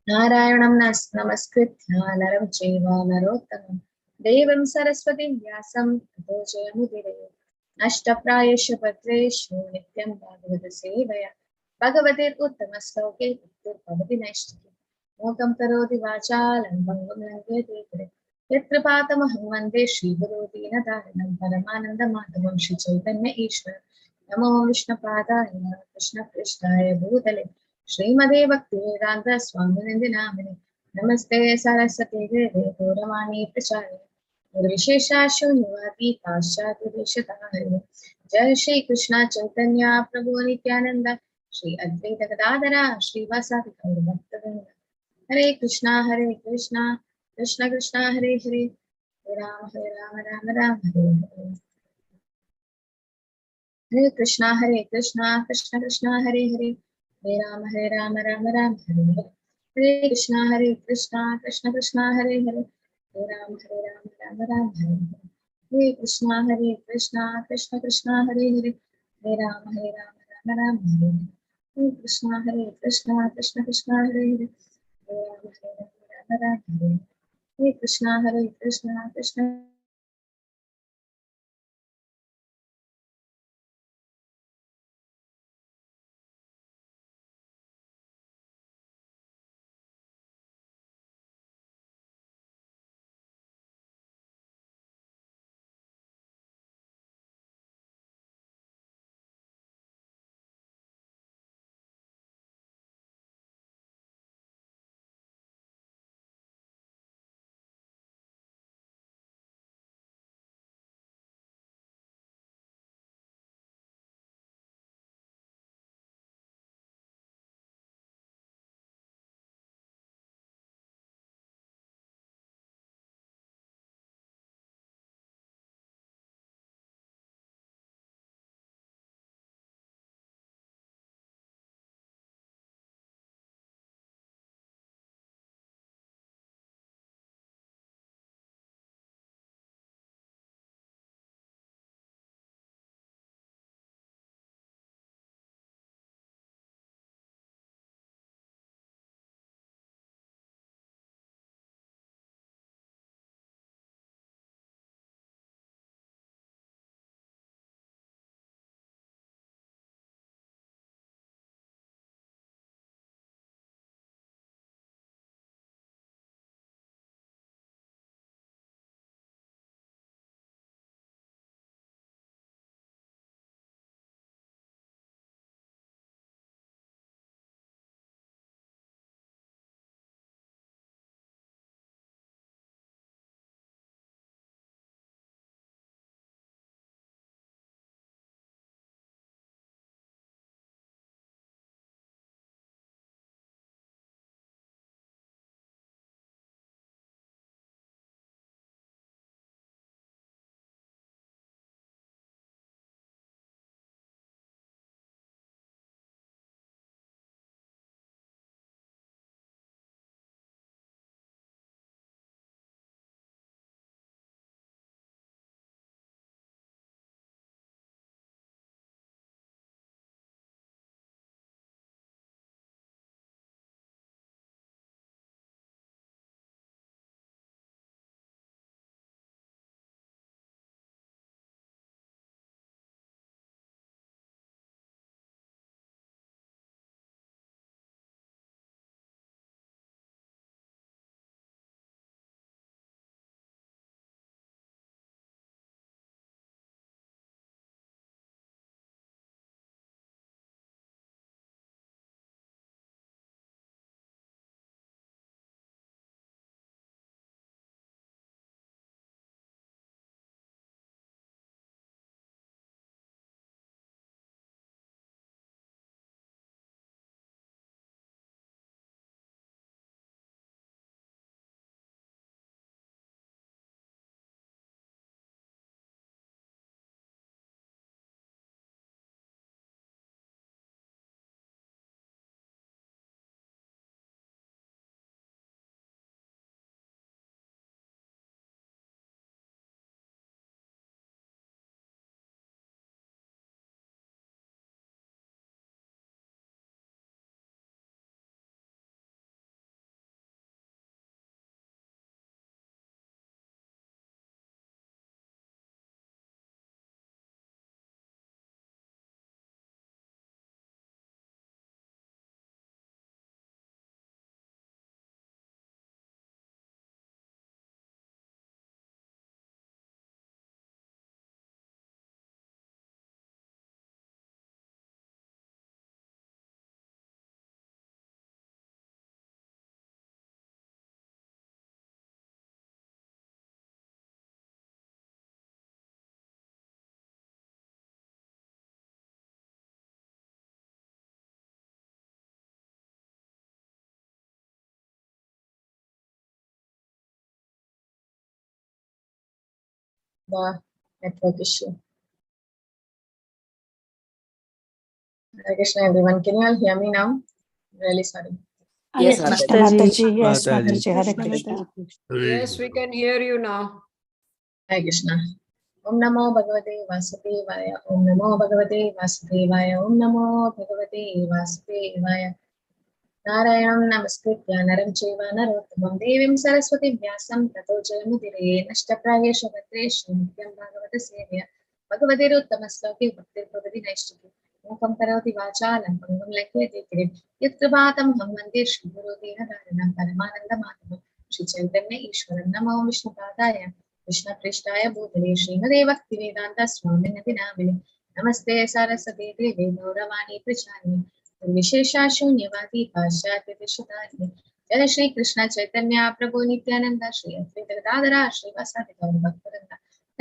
नारायणं नमस्कृत्य नरं चैव नरोत्तमं देवीं सरस्वतीं व्यासं ततो जयमुदीरये। नष्टप्रायेषु भद्रेषु नित्यं भागवतसेवया भगवतेरुत्तमश्लोके भक्तिर्भवति नैष्टिकी। मूकं करोति वाचालं भङ्गुं लङ्घयते गिरिं यत्कृपातमहं वन्दे श्रीगुरो दीनदारिणं परमानन्दमाधवं श्रीचैतन्य ईश्वर। नमो विष्णुपादाय कृष्णपृष्ठाय भूतले श्रीमदे भक्तिवेदान्त स्वामिनिधि नामिने नमस्ते सरस्वती देवे गौरवाणी प्रचारे निर्विशेषाशून्यवादी पाश्चात्यदेशतारिणे। जय श्री कृष्ण चैतन्य प्रभु नित्यानंद श्री अद्वैत गदाधर श्रीवासादि गौरभक्तवृंद। हरे कृष्णा कृष्ण कृष्ण हरे हरे हरे राम राम राम हरे हरे। हरे कृष्णा कृष्ण कृष्ण हरे हरे हरे राम राम राम हरे हरे। हरे कृष्णा कृष्ण कृष्ण हरे हरे राम राम हरे हरे। हरे कृष्णा कृष्ण कृष्ण हरे हरे राम राम हरे हरे। हरे कृष्णा कृष्ण कृष्ण हरे हरे राम राम हरे हरे। हरे Krishna Krishna the network issue. Hare Krishna, everyone. Can you all hear me now? Really sorry. Yes, Mataji. Yes, Mataji. Mataji. Hare Krishna. Yes, we can hear you now. Hare Krishna. Om Namo Bhagavate Vasudevaya. Om Namo Bhagavate Vasudevaya. Om Namo Bhagavate Vasudevaya. Narayanam Namaskritya Naram Chaiva Narottamam Devim Saraswati Vyasam Tato Jayamudire Nashtaprayesha Vatreshu Nityam Bhagavata Sevya Bhagavate Uttamaslaki Bhaktir Bhavati Naishtaki Mukam Karoti Vachalam Pangam Lakyate Kirim Yatkravatam Hammandir Shubhuru Dina Dharanam Paramananda Matavam Shri Chaitanya Ishwaram Namo Vishnu Padaya Krishna Prishtaya Bhutale Srimade Bhaktivedanta Swami Nadinamini Namaste Saraswati Devi Gauravani Prachani विशेषा शून्यवादी पाश्चात्य विश्वतारिणी जय श्री कृष्ण चैतन्य प्रभु नित्यानंद श्री अद्वैत गदाधर श्रीवासादि गौर भक्तवृंद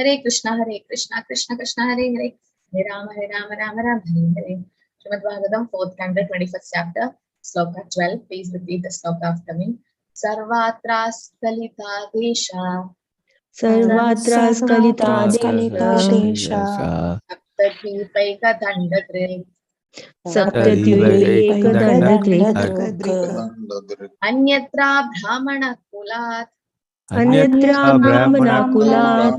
हरे Krishna Krishna Krishna Hare Hare Hare Ram Ram Ram Hare Hare Shrimad Bhagavatam 4th canto 21st chapter sloka 12 please repeat the sloka after me सर्वात्रा स्खलिता देशा Sarvatra Skalita Desha सप्तद्वीपैक दण्डकृ Saptadyupaika Dandadrik अन्यत्रा ब्राह्मण कुलात् Anyatra Brahmana Kulat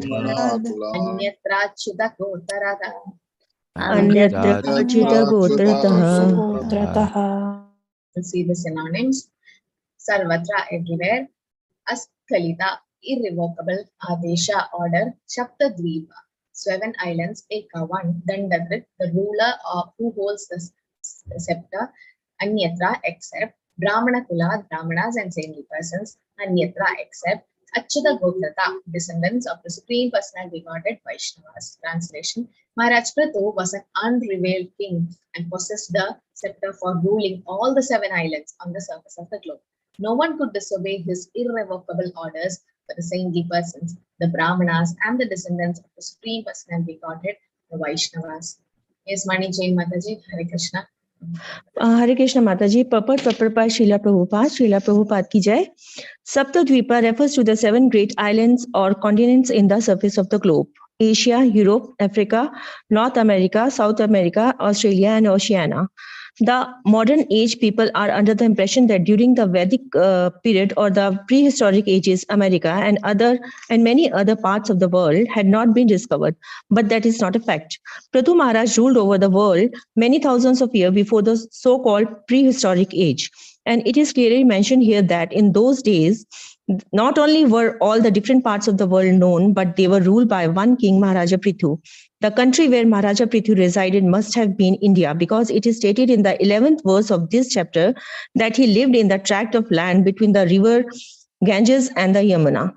अन्यत्रा च्युत गोत्रतः Anyatra Chita Gotrataha. See the synonyms. Sarvatra, everywhere. Askalita, irrevocable. Adesha, order. Shaptadvipa, 7 islands. Eka, 1. Dandadrit, the ruler of who holds the scepter. Anyatra, except. Brahmana Kula, Brahmanas and saintly persons. Anyatra, except. Achyuta Gotrata, descendants of the Supreme Personality Godhead Vaishnavas. Translation. Maharaj Prithu was an unrevealed king and possessed the scepter for ruling all the 7 islands on the surface of the globe. No one could disobey his irrevocable orders for the saintly persons, the Brahmanas, and the descendants of the Supreme Personality Godhead, the Vaishnavas. Yes, Mani Jain Mataji, Hare Krishna. Hare Krishna Mataji, purport by Srila Prabhupada ki jai. Saptadvipa refers to the 7 great islands or continents in the surface of the globe. Asia, Europe, Africa, North America, South America, Australia, and Oceania. The modern age people are under the impression that during the Vedic period or the prehistoric ages, America and many other parts of the world had not been discovered. But that is not a fact. Prithu Maharaj ruled over the world many thousands of years before the so-called prehistoric age. And it is clearly mentioned here that in those days, not only were all the different parts of the world known, but they were ruled by one king, Maharaja Prithu. The country where Maharaja Prithu resided must have been India, because it is stated in the 11th verse of this chapter that he lived in the tract of land between the river Ganges and the Yamuna.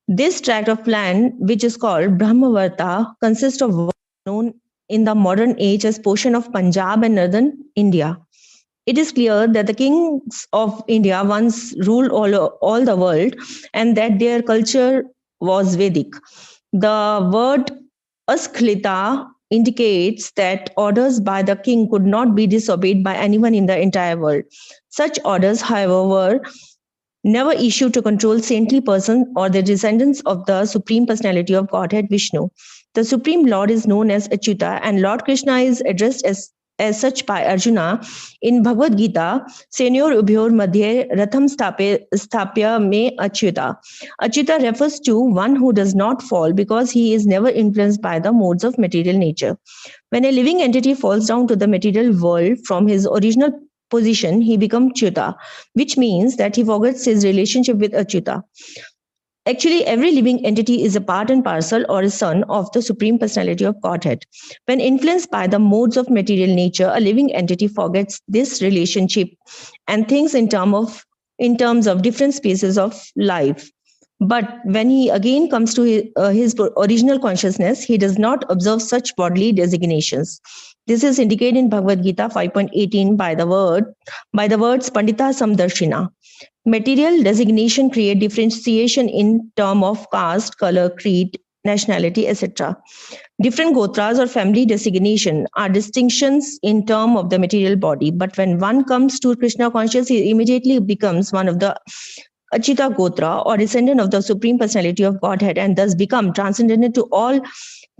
This tract of land, which is called Brahmavarta, consists of what is known in the modern age as portion of Punjab and northern India. It is clear that the kings of India once ruled all the world and that their culture was Vedic. The word Asklita indicates that orders by the king could not be disobeyed by anyone in the entire world. Such orders, however, were never issued to control saintly persons or the descendants of the Supreme Personality of Godhead Vishnu. The Supreme Lord is known as Achyuta, and Lord Krishna is addressed as such by Arjuna in Bhagavad Gita, Senyor Ubhyor Madhye Ratham Sthapya Me Achyuta. Achyuta refers to one who does not fall because he is never influenced by the modes of material nature. When a living entity falls down to the material world from his original position, he becomes Achyuta, which means that he forgets his relationship with Achyuta. Actually, every living entity is a part and parcel or a son of the Supreme Personality of Godhead. When influenced by the modes of material nature, a living entity forgets this relationship and thinks in terms of different spaces of life. But when he again comes to his original consciousness, he does not observe such bodily designations. This is indicated in Bhagavad Gita 5.18 by the words Pandita Samdarshina. Material designation create differentiation in term of caste, color, creed, nationality, etc. Different gotras or family designation are distinctions in term of the material body. But when one comes to Krishna conscious, he immediately becomes one of the Achyuta Gotra or descendant of the Supreme Personality of Godhead and thus become transcendent to all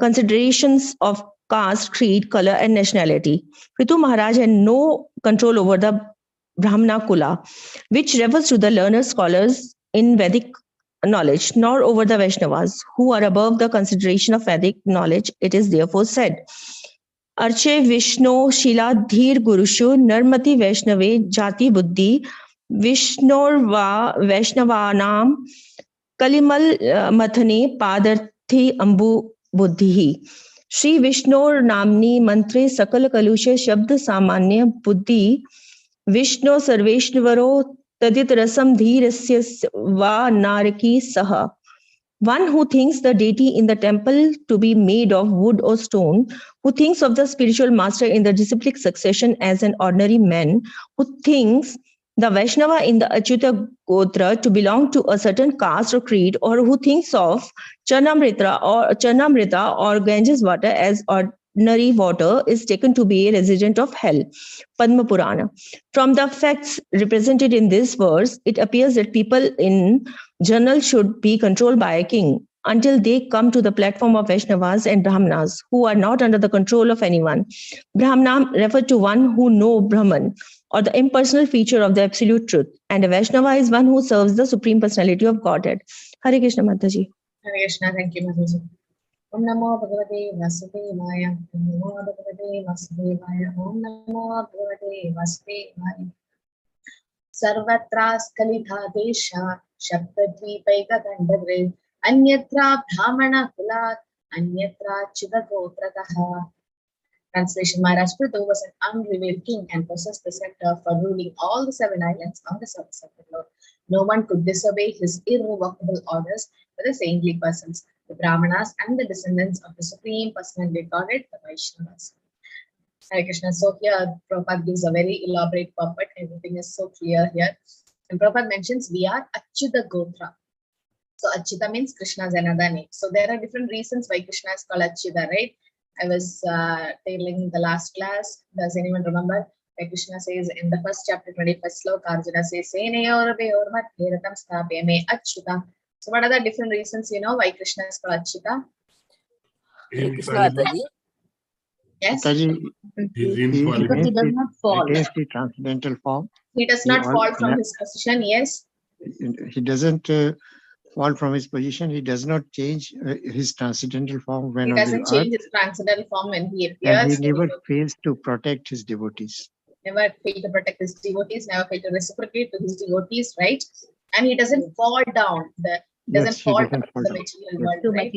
considerations of caste, creed, color, and nationality. Prithu Maharaj had no control over the Brahmana Kula, which refers to the learned scholars in Vedic knowledge, nor over the Vaishnavas, who are above the consideration of Vedic knowledge. It is therefore said, Arche Vishnu Shila Dhir Gurushu Narmati Vaishnave Jati Buddhi Vishnorva Vaishnavanam Kalimal Mathane Padarthi Ambu Buddhi. Shri Vishnor Namni Mantre Sakal Kalusha Shabd Samanya Buddhi Vishnu Sarveshvaro Tadit Rasam Dhirasya Va Naraki Saha. One who thinks the deity in the temple to be made of wood or stone, who thinks of the spiritual master in the disciplic succession as an ordinary man, who thinks the Vaishnava in the Achyuta Gotra to belong to a certain caste or creed, or who thinks of Charnamrita or Ganges water as ordinary water is taken to be a resident of hell. Padma Purana. From the facts represented in this verse, it appears that people in general should be controlled by a king until they come to the platform of Vaishnavas and Brahmanas, who are not under the control of anyone. Brahmana refer to one who knows Brahman, or the impersonal feature of the absolute truth, and a Vaishnava is one who serves the Supreme Personality of Godhead. Hare Krishna, Mataji. Hare Krishna, thank you, Mataji. Om Namo Bhagavate Vasudevaya. Om Namo Bhagavate Vasudevaya. Om Namo Bhagavate Vasudevaya. Sarvatra Skalita Desha Shabdadvipaika Gandhavre Anyatra Brahmana Kulat Anyatra Chidagotrataha. Translation: Maharaj Prithu was an unrevealed king and possessed the scepter for ruling all the 7 islands on the surface of the globe. No one could disobey his irrevocable orders but the saintly persons, the Brahmanas, and the descendants of the Supreme Personality Godhead, the Vaishnavas. Hare Krishna. So here Prabhupada gives a very elaborate purport. Everything is so clear here. And Prabhupada mentions we are Achyuta Gotra. So Achyuta means Krishna's another name. So there are different reasons why Krishna is called Achyuta, right? I was telling the last class. Does anyone remember? Where Krishna says in the first chapter, 21st sloka, Arjuna says, Seneyor beyor mat heratam sthape me Achyuta. So what are the different reasons, you know, why Krishna is called Achyuta? Yes? Because he does not fall. He the transcendental form. He does not fall from his position, yes? He doesn't fall from his position. He does not change his transcendental form when he on the doesn't change his transcendental form when he appears. And he never fails to protect his devotees. Never fail to protect his devotees, never fail to reciprocate to his devotees, right? And he doesn't fall down. He doesn't fall from the material world, right?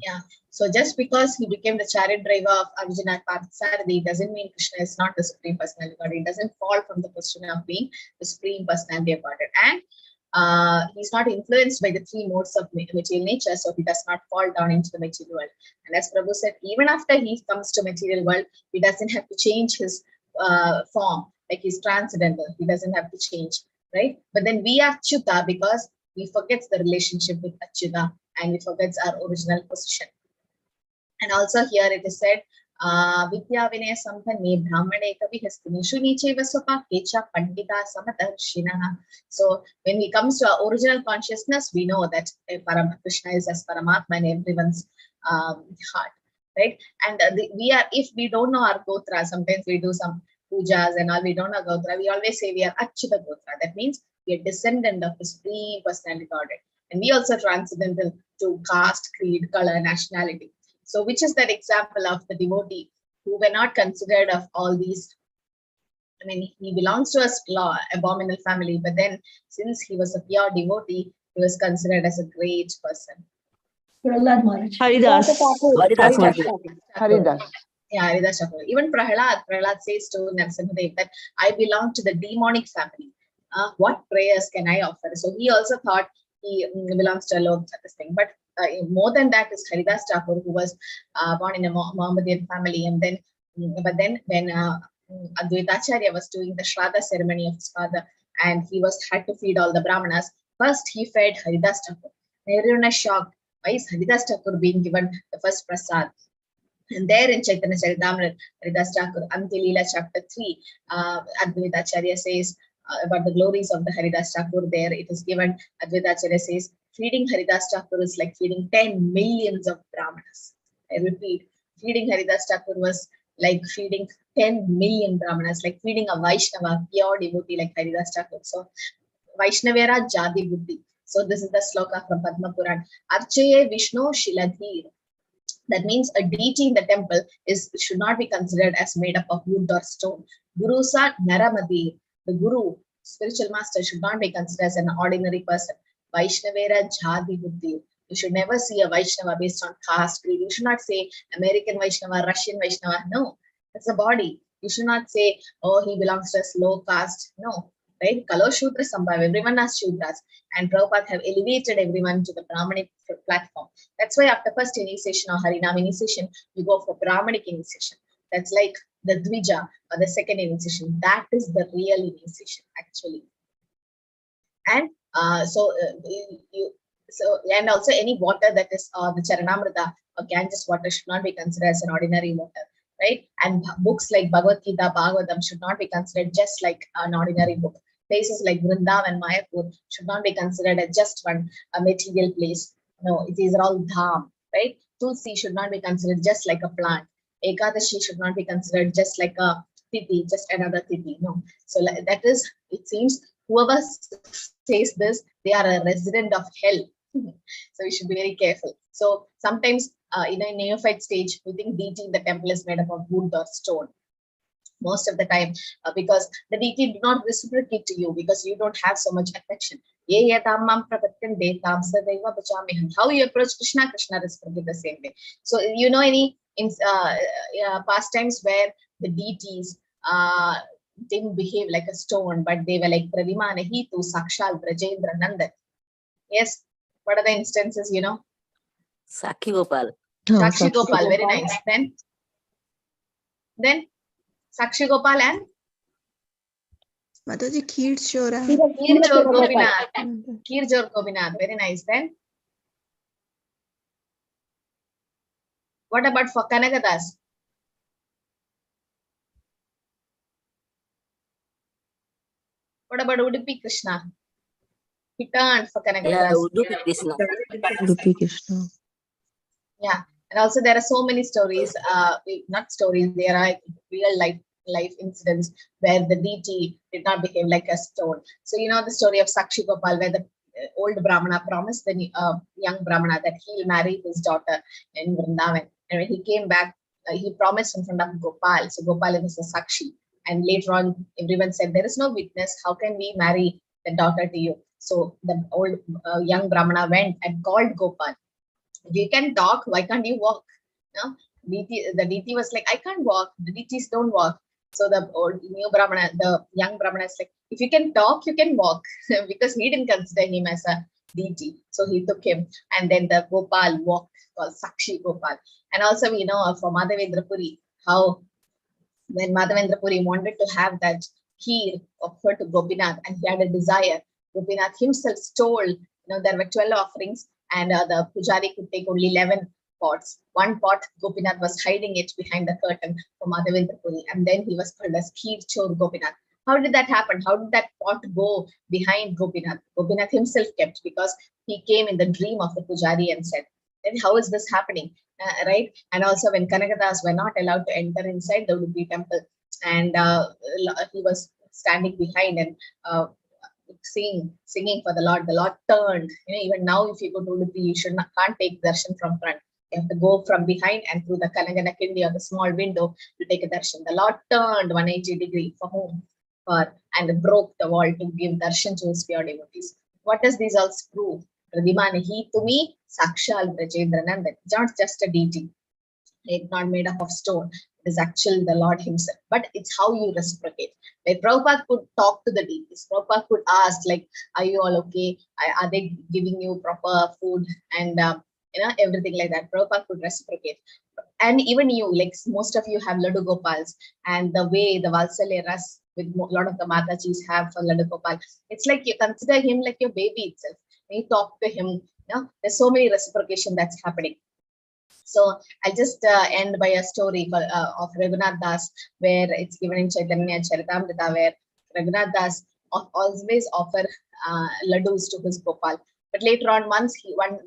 Yeah. So just because he became the chariot driver of Arjuna Parthasarathi doesn't mean Krishna is not the Supreme Personality of God. He doesn't fall from the position of being the Supreme Personality of God. And he's not influenced by the 3 modes of material nature, so he does not fall down into the material world. And as Prabhu said, even after he comes to material world, he doesn't have to change his form, like he's transcendental. He doesn't have to change, right? But then we are Achyuta because we forget the relationship with Achyuta and we forget our original position. And also here it is said, Vidya Vinaya Samphanne Brahmane Kavi Hastinishu Nicheva Sopa Kecha Pandita Samadarshinaha. So when we comes to our original consciousness, we know that Krishna is as Paramatma in everyone's heart, right? And we are, if we don't know our Gotra, sometimes we do some pujas and all, we don't know Gotra, we always say we are Achyuta Gotra. That means we are descendant of the Supreme Personality Godhead. And we also transcendental to caste, creed, color, nationality. So which is that example of the devotee who were not considered of all these? I mean, he belongs to a abominable family, but then since he was a pure devotee, he was considered as a great person. Haridas. Haridas. Yeah, Haridas Thakur. Even Prahlad says to Narasimhadev that I belong to the demonic family. What prayers can I offer? So he also thought he belongs to a low this thing. But more than that is Haridas Thakur, who was born in a Mohammedan family. And then, but then when Advaitacharya was doing the Shraddha ceremony of his father, and he had to feed all the Brahmanas, first he fed Haridas Thakur. Everyone is shocked. Why is Haridas Thakur being given the first prasad? And there in Chaitanya Charitamrita, Haridas Thakur, Antilila chapter 3, Advaitacharya says, about the glories of the Haridas Thakur there. It is given, Advaita Acharya says, feeding Haridas Thakur is like feeding 10 millions of Brahmanas. I repeat, feeding Haridas Thakur was like feeding 10 million Brahmanas, like feeding a Vaishnava, pure devotee like Haridas Thakur. So, Vaishnavera Jadi Buddhi. So, this is the sloka from Padma Puran. Archaye Vishnu Shiladhir. That means a deity in the temple should not be considered as made up of wood or stone. Gurusa Naramadi. The Guru, spiritual master, should not be considered as an ordinary person. Vaishnavera Jadi Buddhi. You should never see a Vaishnava based on caste, creed. You should not say American Vaishnava, Russian Vaishnava. No, it's a body. You should not say, oh, he belongs to a low caste. No, right? Kalo Shudra Sambhav. Everyone has Shudras. And Prabhupada have elevated everyone to the Brahmanic platform. That's why after first initiation or Harinam initiation, you go for Brahmanic initiation. That's like the Dvija or the second initiation. That is the real initiation, actually. And and also any water that is the Charanamrita or Ganges water should not be considered as an ordinary water, right? And books like Bhagavad Gita, Bhagavatam should not be considered just like an ordinary book. Places like Vrindavan and Mayapur should not be considered as just one material place. No, these are all dham, right? Tulsi should not be considered just like a plant. Ekadashi should not be considered just like a tithi, just another tithi. No. So that is, it seems, whoever says this, they are a resident of hell. So we should be very careful. So sometimes in a neophyte stage, we think deity in the temple is made up of wood or stone. Most of the time, because the deity do not reciprocate to you because you don't have so much affection. How you approach Krishna, Krishna reciprocate the same way. So you know any pastimes where the deities didn't behave like a stone, but they were like Pradimana Hitu, Sakshal, Brajendra, Nandan. Yes. What are the instances, you know? Sakshi Gopal. Sakshi Gopal, very nice. Then Sakshi Gopal and Mataji Kheer Chora. Kheer Chor Gopinath. Kheer Chor Gopinath, very nice. Then what about for Kanagadas? What about Udupi Krishna? He turned for Kanagadas. Yeah, Udupi Krishna. Udupi Krishna. Yeah, and also there are so many stories, not stories, there are real life incidents where the deity did not behave like a stone. So you know the story of Sakshi Gopal, where the old Brahmana promised the young Brahmana that he'll marry his daughter in Vrindavan. And when he came back, he promised in front of Gopal. So Gopal is a Sakshi. And later on, everyone said, there is no witness. How can we marry the daughter to you? So the old young Brahmana went and called Gopal. If you can talk, why can't you walk? No? The deity was like, I can't walk. The deities don't walk. So the young Brahmana is like, if you can talk, you can walk. Because he didn't consider him as a deity. So he took him. And then the Gopal walked, called Sakshi Gopal. And also we know for Madhavendra Puri, how when Madhavendra Puri wanted to have that kheer offered to Gopinath and he had a desire, Gopinath himself stole, there were 12 offerings and the pujari could take only 11 pots. One pot, Gopinath was hiding it behind the curtain for Madhavendra Puri, and then he was called as Kheer Chor Gopinath. How did that happen? How did that pot go behind Gopinath? Gopinath himself kept, because he came in the dream of the pujari and said, how is this happening? Right? And also when Kanagadas were not allowed to enter inside the Udupi temple, and he was standing behind and singing for the Lord turned. Even now, if you go to Udupi, you can't take darshan from front. You have to go from behind and through the Kanagana Kindi or the small window to take a darshan. The Lord turned 180 degrees for whom? And broke the wall to give darshan to his pure devotees. What does these all prove? Pradimana he to me, Sakshal Brajendra Nandan. It's not just a deity. It's not made up of stone. It is actually the Lord himself. But it's how you reciprocate. Like Prabhupada could talk to the deities. Prabhupada could ask, like, are you all okay? Are they giving you proper food? And everything like that. Prabhupada could reciprocate. And even you, like most of you have Laddu Gopals, and the way the Valsalya Ras with a lot of the Matajis have for Laddu Gopal, it's like you consider him like your baby itself. When you talk to him, there's so many reciprocation that's happening. So I'll just end by a story of Raghunath Das, where it's given in Chaitanya Charitamrita, where Raghunath Das always offer laddus to his Gopal. But later on, one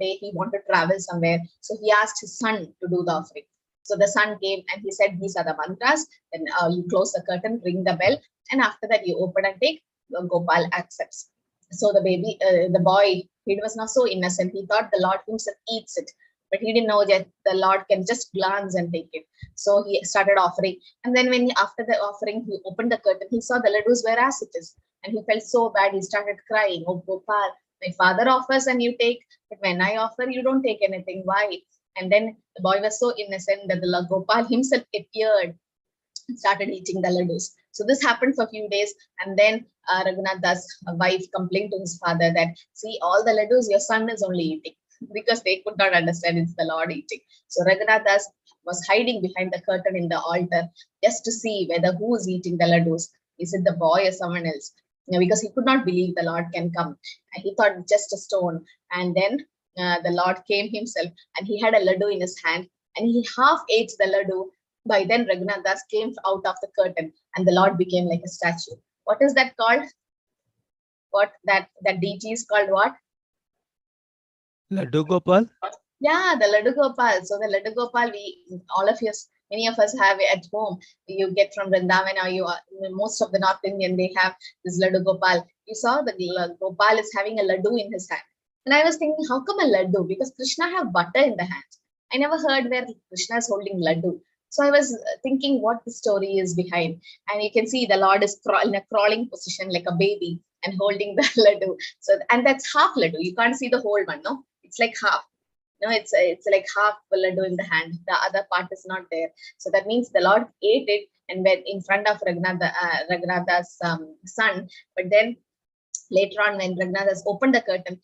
day he wanted to travel somewhere, so he asked his son to do the offering. So the son came and he said, "These are the mantras. Then you close the curtain, ring the bell, and after that you open and take." Gopal accepts. So the boy, he was not so innocent. He thought the Lord himself eats it, but he didn't know that the Lord can just glance and take it. So he started offering, and then after the offering, he opened the curtain. He saw the laddus were as it is, and he felt so bad. He started crying. "Oh Gopal, my father offers and you take, but when I offer, you don't take anything. Why?" And then the boy was so innocent that the Lord Gopal himself appeared and started eating the laddus. So this happened for a few days, and then Raghunath Das' wife complained to his father that, "See, all the laddus your son is only eating," because they could not understand it's the Lord eating. So Raghunath Das was hiding behind the curtain in the altar just to see whether who is eating the laddus. Is it the boy or someone else? Because he could not believe the Lord can come. And he thought just a stone. And then the Lord came himself, and he had a laddu in his hand, and he half ate the laddu. By then, Raghunath Das came out of the curtain, and the Lord became like a statue. What is that called? What that deity is called? What? Laddu Gopal? Yeah, the Laddu Gopal. So the Laddu Gopal, many of us have it at home. You get from Vrindavan, or most of the North Indian, they have this Laddu Gopal. You saw the Gopal is having a laddu in his hand. And I was thinking, how come a laddu? Because Krishna have butter in the hand. I never heard where Krishna is holding laddu. So I was thinking what the story is behind. And you can see the Lord is in a crawling position like a baby and holding the laddu. So, and that's half laddu. You can't see the whole one, no? It's like half. No, it's like half laddu in the hand. The other part is not there. So that means the Lord ate it and went in front of Raghunath's son. But then later on, when Raghunath opened the curtain,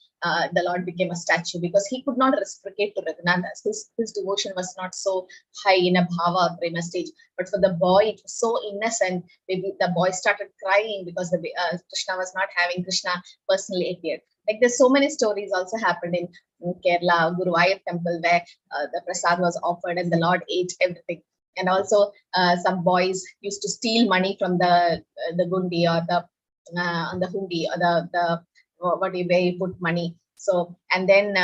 the Lord became a statue because he could not reciprocate to Raghunath. His devotion was not so high in a bhava or prema stage. But for the boy, it was so innocent. Maybe the boy started crying because Krishna was not having. Krishna personally appeared. Like there's so many stories also happened in Kerala, Guruvayur temple, where the prasad was offered and the Lord ate everything. And also some boys used to steal money from the gundi or the on the hundi or where you put money. So, and then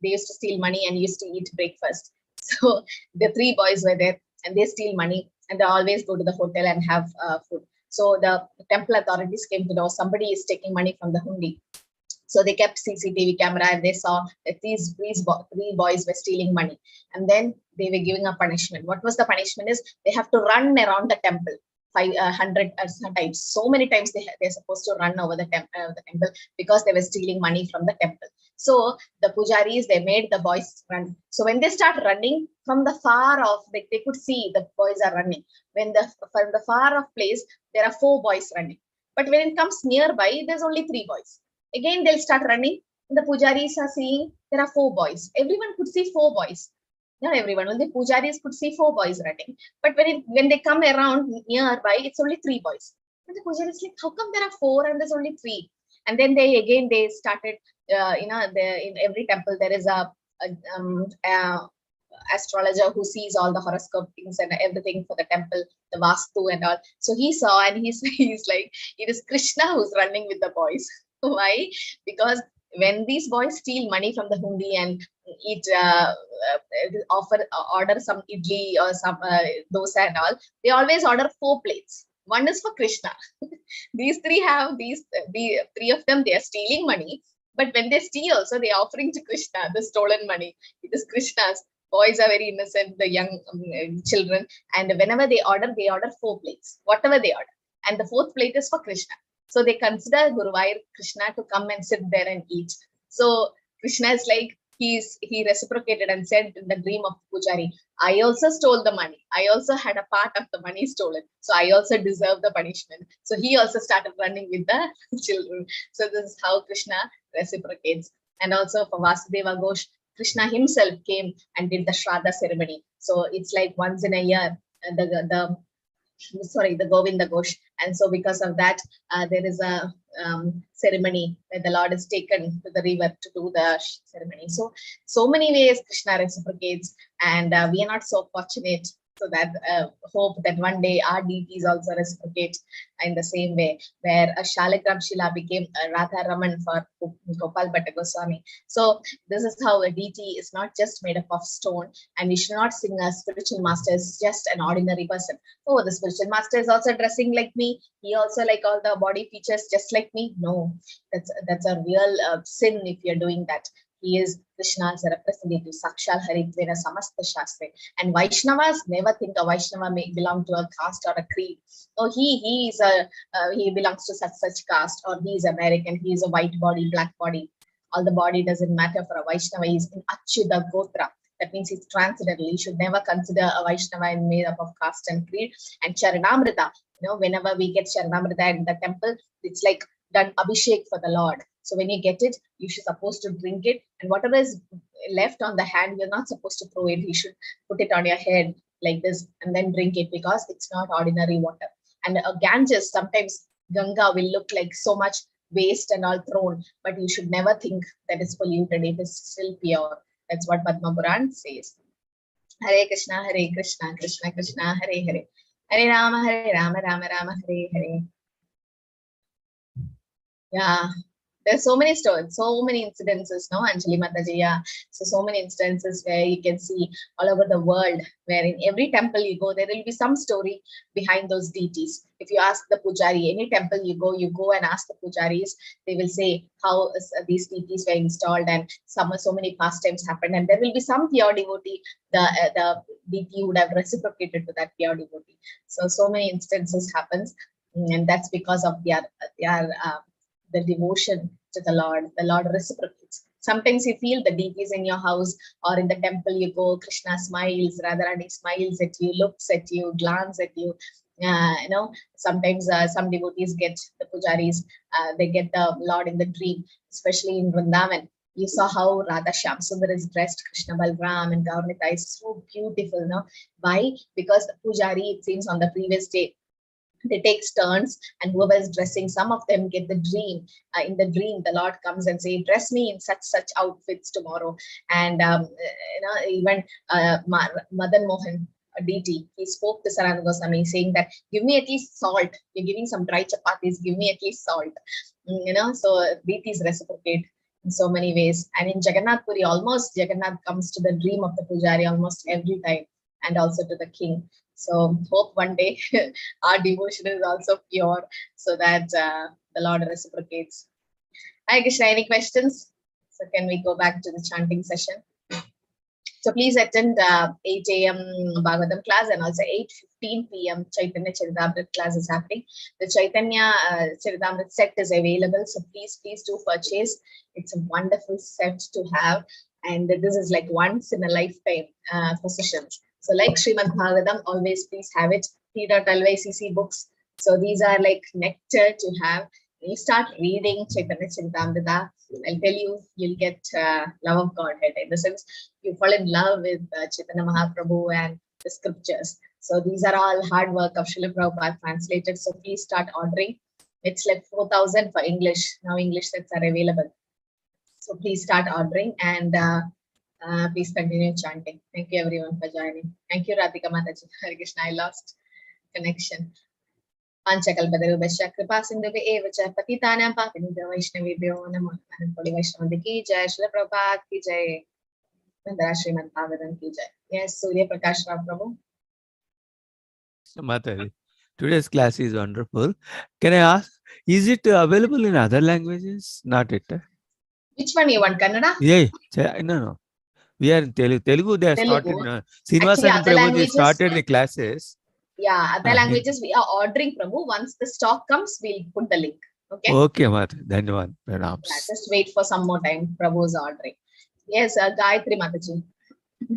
they used to steal money and used to eat breakfast. So the three boys were there and they steal money and they always go to the hotel and have food. So the temple authorities came to know somebody is taking money from the hundi. So they kept CCTV camera and they saw that these three boys were stealing money. And then they were giving a punishment. What was the punishment is they have to run around the temple 500 times. So many times they're supposed to run over the temple because they were stealing money from the temple. So the pujaris, they made the boys run. So when they start running from the far off, they could see the boys are running. From the far off place, there are 4 boys running. But when it comes nearby, there's only 3 boys. Again, they'll start running. The pujaris are seeing there are 4 boys. Everyone could see 4 boys. Not everyone, only pujaris could see 4 boys running. But when they come around nearby, it's only 3 boys. And the pujaris like, how come there are 4 and there's only 3? And then they started, in every temple there is a astrologer who sees all the horoscope things and everything for the temple, the vastu and all. So he saw and he's like, it is Krishna who's running with the boys. Why? Because when these boys steal money from the hundi and eat, order some idli or some dosa and all, they always order 4 plates. One is for Krishna. These 3 have the 3 of them, they are stealing money. But when they steal, so they are offering to Krishna the stolen money. It is Krishna's. Boys are very innocent, the young children. And whenever they order 4 plates, whatever they order. And the 4th plate is for Krishna. So they consider Guruvayur Krishna to come and sit there and eat. So Krishna is like, he reciprocated and said in the dream of Pujari, I also stole the money. I also had a part of the money stolen. So I also deserve the punishment. So he also started running with the children. So this is how Krishna reciprocates. And also for Vasudeva Ghosh, Krishna himself came and did the Shraddha ceremony. So it's like once in a year, the Govinda Ghosh. And so because of that, there is a ceremony where the Lord is taken to the river to do the ceremony. So many ways Krishna reciprocates, and we are not so fortunate So that hope that one day our deities also reciprocate in the same way, where a Shaligram Shila became a Radha Raman for Gopal Bhatta Goswami. So this is how a deity is not just made up of stone, and we should not sing a spiritual master is just an ordinary person. Oh, the spiritual master is also dressing like me. He also like all the body features just like me. No, that's a real sin if you're doing that. He is Krishna's representative, Sakshal Haritvena Samasta Shastre. And Vaishnavas never think a Vaishnava may belong to a caste or a creed. Oh, he belongs to such caste, or he is American, he is a white body, black body. All the body doesn't matter for a Vaishnava. He is in Achyuta Gotra. That means he's transcendental. You should never consider a Vaishnava made up of caste and creed. And Charanamrita, whenever we get Charanamrita in the temple, it's like done Abhishek for the Lord. So when you get it, you should supposed to drink it, and whatever is left on the hand, you're not supposed to throw it. You should put it on your head like this and then drink it, because it's not ordinary water. And Ganges, sometimes Ganga will look like so much waste and all thrown, but you should never think that it's polluted. It is still pure. That's what Padma Puran says. Hare Krishna, Krishna Krishna, Hare Hare. Hare Rama, Rama Rama, Hare Hare. Yeah. There's so many stories, so many incidences, no, Anjali Mataji, yeah. So many instances where you can see all over the world, where in every temple you go, there will be some story behind those deities. If you ask the pujari, any temple you go and ask the pujaris, they will say how these deities were installed, and so many pastimes happened, and there will be some pure devotee, the deity would have reciprocated to that pure devotee. So many instances happens, and that's because of the devotion to the Lord reciprocates. Sometimes you feel the deities in your house or in the temple you go, Krishna smiles, Radharani smiles at you, looks at you, glance at you. Sometimes some devotees get the pujaris, they get the Lord in the dream, especially in Vrindavan. You saw how Radha Shyamsundar is dressed, Krishna Balram and Gaurnita is so beautiful. No? Why? Because the pujari, it seems on the previous day, they take turns, and whoever is dressing, some of them get the dream. In the dream, the Lord comes and say, dress me in such outfits tomorrow. And even Madan Mohan, a deity, he spoke to Sanatana Goswami saying that, give me at least salt. You're giving some dry chapatis, give me at least salt. So deities reciprocate in so many ways. And in Jagannath Puri, almost Jagannath comes to the dream of the pujari almost every time, and also to the king. So hope one day our devotion is also pure, so that the Lord reciprocates. Hi Krishna, any questions? So can we go back to the chanting session? So please attend 8 a.m. Bhagavatam class, and also 8:15 p.m. Chaitanya Charitamrita class is happening. The Chaitanya Charitamrita set is available, so please do purchase. It's a wonderful set to have, and this is like once in a lifetime position. So like Srimad Bhagavatam, always please have it. T.LYCC books. So these are like nectar to have. When you start reading Chaitanya Charitamrita, I'll tell you, you'll get love of Godhead. In the sense, you fall in love with Chaitanya Mahaprabhu and the scriptures. So these are all hard work of Srila Prabhupada translated. So please start ordering. It's like 4,000 for English. Now English sets are available. So please start ordering, and please continue chanting. Thank you everyone for joining. Thank you Radhika Mataji. Hare Krishna, I lost connection. Panchakalpatarubhasya kripa sindhubhya eva cha patitanam pavanebhyo vaishnavebhyo namo namo. Vaishnava ki jai, Srila Prabhupada ki jai, Vandana Srimad Bhagavatam ki jai. Yes, Surya Prakash Rao Prabhu. Mataji, today's class is wonderful. Can I ask, is it available in other languages? Not it. Which one you want, Kannada? Yeah, no. We are in Telugu. Telugu, they have started. Srinivasa and Prabhuji started the classes. Yeah, other languages we are ordering, Prabhu. Once the stock comes, we'll put the link. Okay. Okay, Mata. Dhanyavad. Just wait for some more time. Prabhu's ordering. Yes, Gayatri Mataji.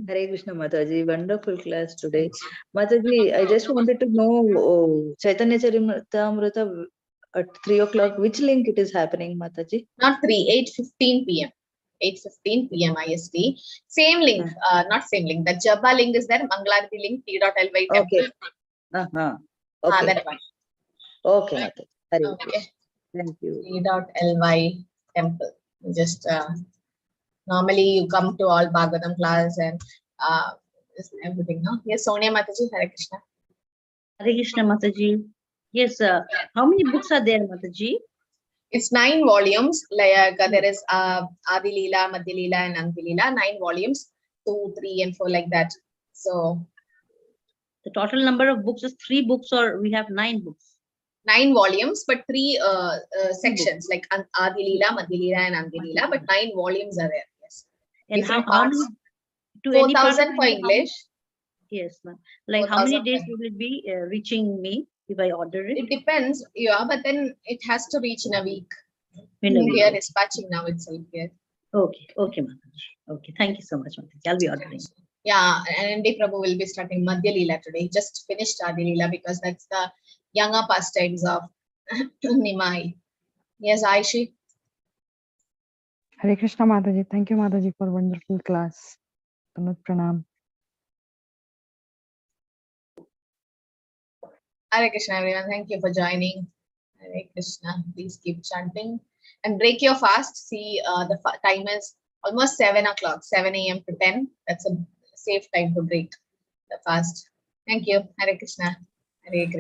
Hare Krishna Mataji, wonderful class today. Mataji, I just wanted to know Chaitanya Charitamrita at 3 o'clock. Which link it is happening, Mataji? Not 3, 8:15 p.m. 8:15 p.m. IST. Same link, not same link. The Jabba link is there. Mangalarti link, T.LY temple. Okay. Okay. That one. Okay, Mataji. Hare Okay. Thank you. T.LY temple. Just normally you come to all Bhagavatam class, and is everything, no? Yes, Sonia Mataji, Hare Krishna. Hare Krishna Mataji. Yes, how many books are there, Mataji? It's 9 volumes. Like there is Adi Leela, Madhya Leela, and Anti Leela. 9 volumes, 2, 3, and 4 like that. So The total number of books is 3 books, or we have 9 books? 9 volumes, but 3 sections like Adi Leela, Madhya Leela, and Anti Leela. But 9 volumes are there. Yes. And Different how parts. many? To any part of 4,000 for India, how many- English. Yes, ma'am. Like how many 4,000 days for will it be reaching me if I order it? It depends, yeah, but then it has to reach in a week. In a We week. are dispatching now itself here. Okay, okay, Mataji. Okay, thank you so much, Mataji. I'll be ordering. Yeah, and ND Prabhu will be starting Madhya Leela today. Just finished Adi Leela because that's the younger pastimes of Nimai. Yes, Aishi. Hare Krishna Mataji. Thank you, Mataji, for wonderful class. Tanut Pranam. Hare Krishna, everyone. Thank you for joining. Hare Krishna. Please keep chanting and break your fast. See, the time is almost 7 o'clock, 7 a.m. to 10. That's a safe time to break the fast. Thank you. Hare Krishna. Hare Krishna.